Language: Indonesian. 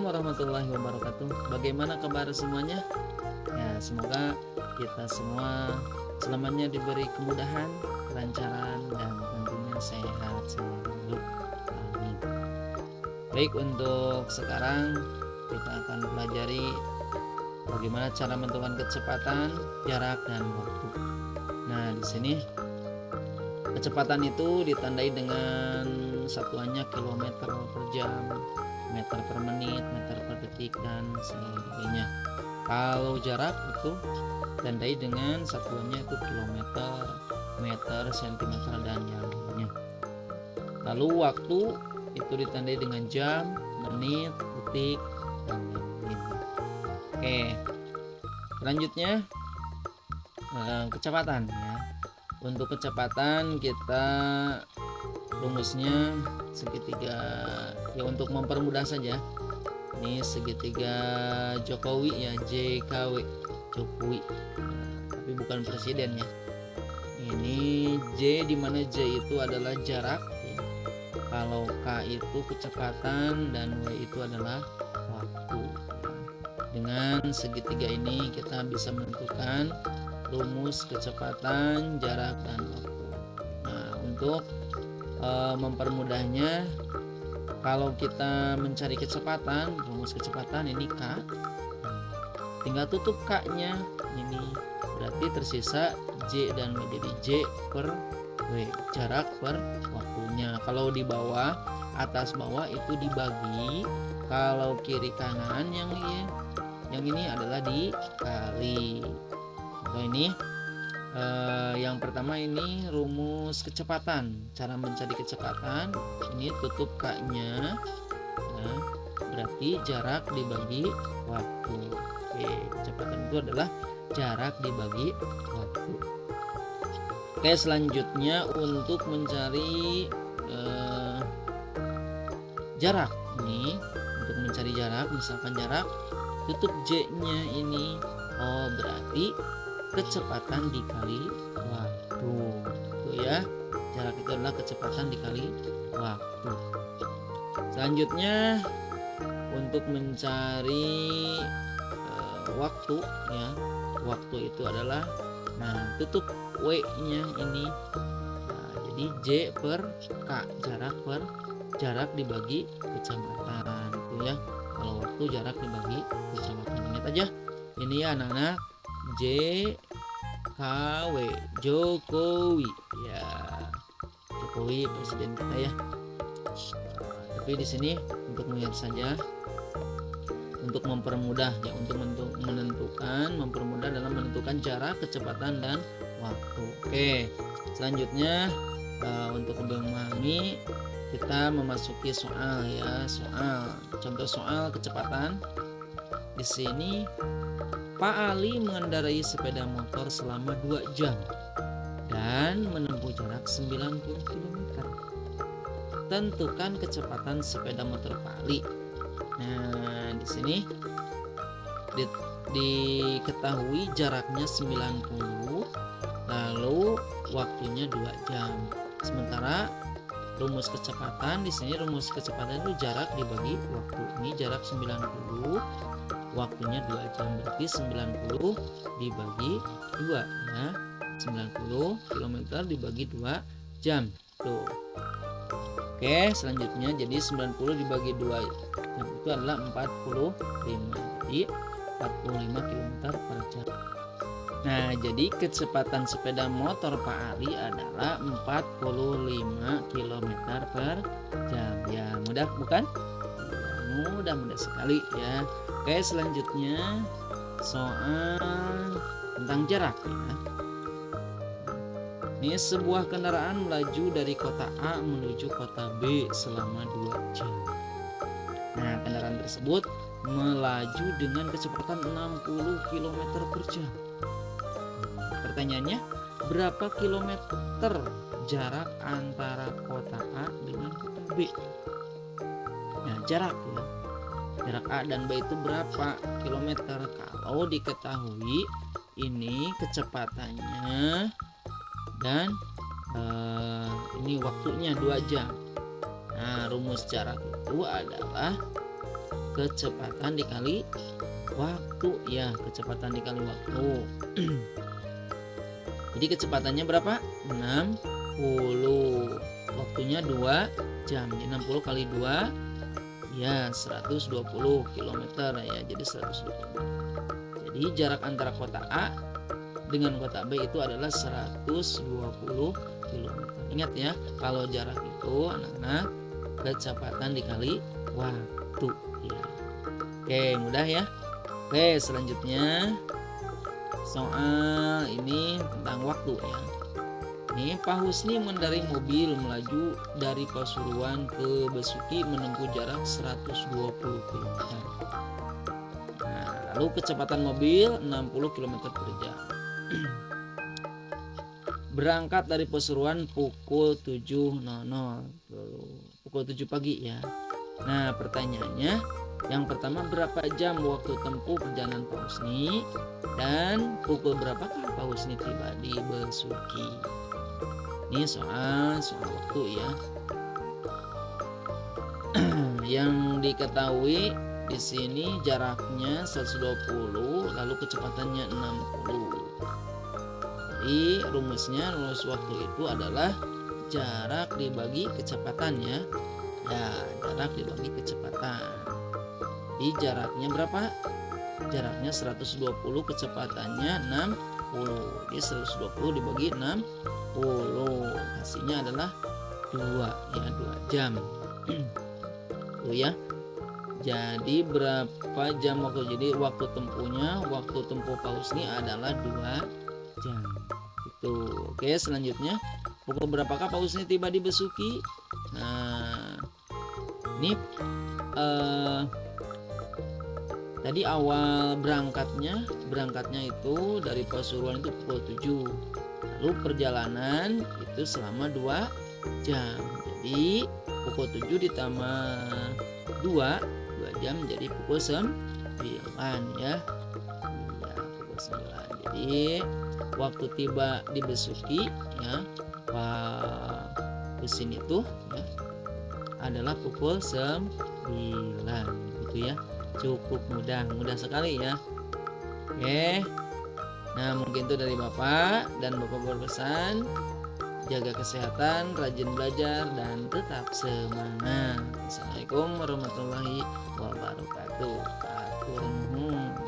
warahmatullahi wabarakatuh. Bagaimana kabar semuanya? Ya, semoga kita semua selamanya diberi kemudahan, kelancaran, dan tentunya sehat selalu. Amin. Baik, untuk sekarang kita akan pelajari bagaimana cara menentukan kecepatan, jarak, dan waktu. Nah, di sini kecepatan itu ditandai dengan satuannya kilometer per jam, meter per menit, meter per detik, dan sebagainya. Kalau jarak itu ditandai dengan satuannya itu kilometer, meter, sentimeter, dan yang lainnya. Lalu waktu itu ditandai dengan jam, menit, detik, dan yang lain. Oke, selanjutnya kecepatan ya. Untuk kecepatan kita rumusnya segitiga ya, untuk mempermudah saja. Ini segitiga Jokowi ya, JKW, Jokowi. Tapi bukan presiden ya. Ini J, di mana J itu adalah jarak ya. Kalau K itu kecepatan dan W itu adalah waktu. Dengan segitiga ini kita bisa menentukan rumus kecepatan, jarak, dan waktu. Nah, untuk mempermudahnya, kalau kita mencari kecepatan, rumus kecepatan ini K, tinggal tutup K-nya ini, berarti tersisa J dan W, jadi J per W, jarak per waktunya. Kalau di bawah, atas bawah itu dibagi, kalau kiri kanan yang ini adalah dikali. Contoh ini yang pertama ini rumus kecepatan. Cara mencari kecepatan ini tutup K-nya, nah, berarti jarak dibagi waktu. Oke, kecepatan itu adalah jarak dibagi waktu. Oke, selanjutnya untuk mencari jarak ini, untuk mencari jarak, misalkan jarak tutup J-nya ini, oh berarti kecepatan dikali waktu itu ya. Jarak itu adalah kecepatan dikali waktu. Selanjutnya untuk mencari waktu ya, waktu itu adalah, nah, tutup W-nya ini, nah, jadi J per K, jarak dibagi kecepatan itu ya. Kalau waktu jarak dibagi kecepatan, ingat aja ini ya anak-anak, JKW, Jokowi ya, Jokowi presiden kita ya. Tapi di sini untuk melihat saja, untuk mempermudah ya, untuk menentukan, mempermudah dalam menentukan jarak, kecepatan, dan waktu. Oke, selanjutnya untuk lebih memahami, kita memasuki soal ya, contoh soal kecepatan. Di sini Pak Ali mengendarai sepeda motor selama 2 jam dan menempuh jarak 90 km. Tentukan kecepatan sepeda motor Pak Ali. Nah, di sini diketahui jaraknya 90, lalu waktunya 2 jam. Sementara rumus kecepatan di sini, rumus kecepatan itu jarak dibagi waktu. Ini jarak 90, waktunya 2 jam, berarti 90 dibagi 2 ya. 90 km dibagi 2 jam. Tuh. Oke, selanjutnya jadi 90 dibagi 2 jam itu adalah 45. Jadi 45 km per jam. Nah, jadi kecepatan sepeda motor Pak Ali adalah 45 km per jam. Ya, mudah bukan? Ya, mudah sekali ya. Oke, selanjutnya soal tentang jarak ya. Ini sebuah kendaraan melaju dari kota A menuju kota B selama 2 jam. Nah, kendaraan tersebut melaju dengan kecepatan 60 km per jam. Pertanyaannya, berapa kilometer jarak antara kota A dengan kota B? Nah, jarak ya. Jarak A dan B itu berapa kilometer? Kalau diketahui ini kecepatannya dan ini waktunya 2 jam. Nah, rumus jarak itu adalah kecepatan dikali waktu ya, kecepatan dikali waktu. Jadi kecepatannya berapa? 60. Waktunya 2 jam. 60 kali 2 ya 120 km ya. Jadi 120. Jadi jarak antara kota A dengan kota B itu adalah 120 km. Ingat ya, kalau jarak itu anak-anak kecepatan dikali waktu ya. Oke, mudah ya. Oke, selanjutnya soal ini tentang waktu ya. Ini Pak Husni mengendarai mobil melaju dari Pasuruan ke Besuki menempuh jarak 120 km. Nah, lalu kecepatan mobil 60 km per jam. Berangkat dari Pasuruan pukul 7.00, pukul 7 pagi ya. Nah, pertanyaannya yang pertama, berapa jam waktu tempuh perjalanan Pak Husni dan pukul berapakah Pak Husni tiba di Besuki? Ini soal waktu ya. Yang diketahui di sini jaraknya 120, lalu kecepatannya 60. Jadi rumus waktu itu adalah jarak dibagi kecepatan ya. Ya, jarak dibagi kecepatan. Jadi jaraknya berapa? Jaraknya 120, kecepatannya 60. Jadi 120 dibagi 60. Hasilnya adalah 2 ya, 2 jam. Tuh ya. Jadi berapa jam waktu? Jadi waktu tempuh Pak Husni adalah 2 jam. Itu. Oke, selanjutnya pukul berapakah Pak Husni tiba di Besuki? Nah, ini tadi awal berangkatnya itu dari Pasuruan itu pukul 7. Lalu perjalanan itu selama 2 jam. Jadi pukul 7 ditambah 2 jam jadi pukul 9 ya. Iya, pukul 9. Jadi waktu tiba di Besuki ya, Pak Husin itu ya, adalah pukul 9 gitu ya. Cukup mudah sekali ya. Oke. Nah, mungkin itu dari Bapak, dan Bapak berpesan jaga kesehatan, rajin belajar, dan tetap semangat. Assalamualaikum warahmatullahi wabarakatuh. Atur nuhun.